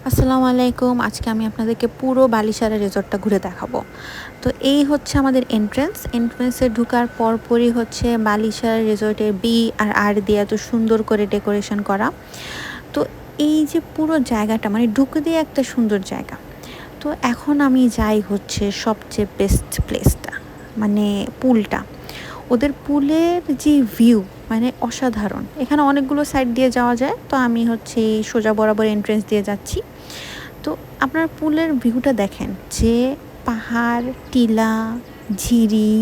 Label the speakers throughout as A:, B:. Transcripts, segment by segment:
A: আসসালামু আলাইকুম। আজকে আমি আপনাদেরকে পুরো বালিশারা রিসর্টটা ঘুরে দেখাবো। তো এই হচ্ছে আমাদের এন্ট্রেন্সে ঢোকার পরপরই হচ্ছে বালিশারা রিসর্টের বি আর আর দিয়ে এত সুন্দর করে ডেকোরেশন করা। তো এই যে পুরো জায়গাটা মানে ঢুকে দিয়ে একটা সুন্দর জায়গা। তো এখন আমি যাই হচ্ছে সবচেয়ে বেস্ট প্লেসটা, মানে পুলটা। ওদের পুলের যে ভিউ মানে অসাধারণ। এখানে অনেকগুলো সাইড দিয়ে যাওয়া যায়, তো আমি হচ্ছে সোজা বরাবর এন্ট্রেন্স দিয়ে যাচ্ছি। তো আপনার পুলের ভিউটা দেখেন, যে পাহাড়, টিলা, ঝিরি,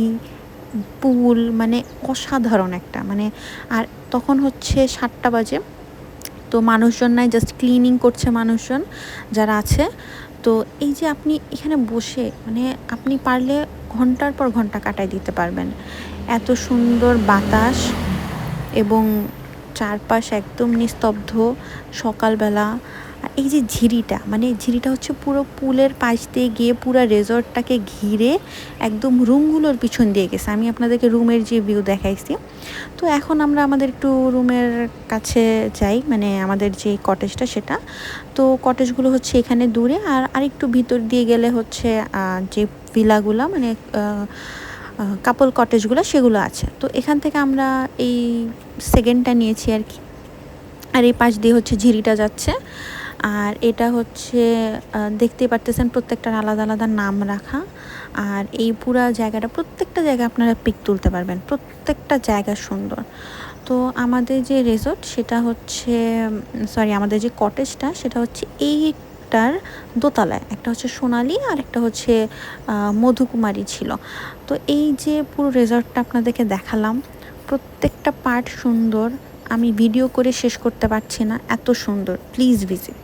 A: পুল, মানে অসাধারণ একটা মানে। আর তখন হচ্ছে 7টা বাজে, তো মানুষজন নাই, জাস্ট ক্লিনিং করছে মানুষজন যারা আছে। তো এই যে আপনি এখানে বসে মানে আপনি পারলে ঘন্টার পর ঘন্টা কাটায় দিতে পারবেন। এত সুন্দর বাতাস এবং চারপাশ একদম নিস্তব্ধ সকালবেলা। আর এই যে ঝিরিটা, মানে ঝিরিটা হচ্ছে পুরো পুলের পাশ দিয়ে গিয়ে পুরো রিসর্টটাকে ঘিরে একদম রুমগুলোর পিছন দিয়ে গেছে। আমি আপনাদেরকে রুমের যে ভিউ দেখাইছি। তো এখন আমরা আমাদের একটু রুমের কাছে যাই, মানে আমাদের যে কটেজটা সেটা। তো কটেজগুলো হচ্ছে এখানে দূরে, আর আরেকটু ভিতর দিয়ে গেলে হচ্ছে যে ভিলাগুলো মানে কাপল কটেজগুলো সেগুলো আছে। তো এখান থেকে আমরা এই সেকেন্ডটা নিয়েছি আর কি। আর এই পাশ দিয়ে হচ্ছে ঝিরিটা যাচ্ছে। আর এটা হচ্ছে দেখতেই পারতেছেন প্রত্যেকটার আলাদা আলাদা নাম রাখা। আর এই পুরা জায়গাটা, প্রত্যেকটা জায়গায় আপনারা পিক তুলতে পারবেন, প্রত্যেকটা জায়গা সুন্দর। তো আমাদের যে রিসর্ট সেটা হচ্ছে আমাদের যে কটেজটা সেটা হচ্ছে এইটার দোতলায়। একটা হচ্ছে সোনালি আর একটা হচ্ছে মধুকুমারী ছিল। তো এই যে পুরো রিসর্টটা আপনাদেরকে দেখালাম, প্রত্যেকটা পার্ট সুন্দর। আমি ভিডিও করে শেষ করতে পারছি না, এত সুন্দর। Please visit.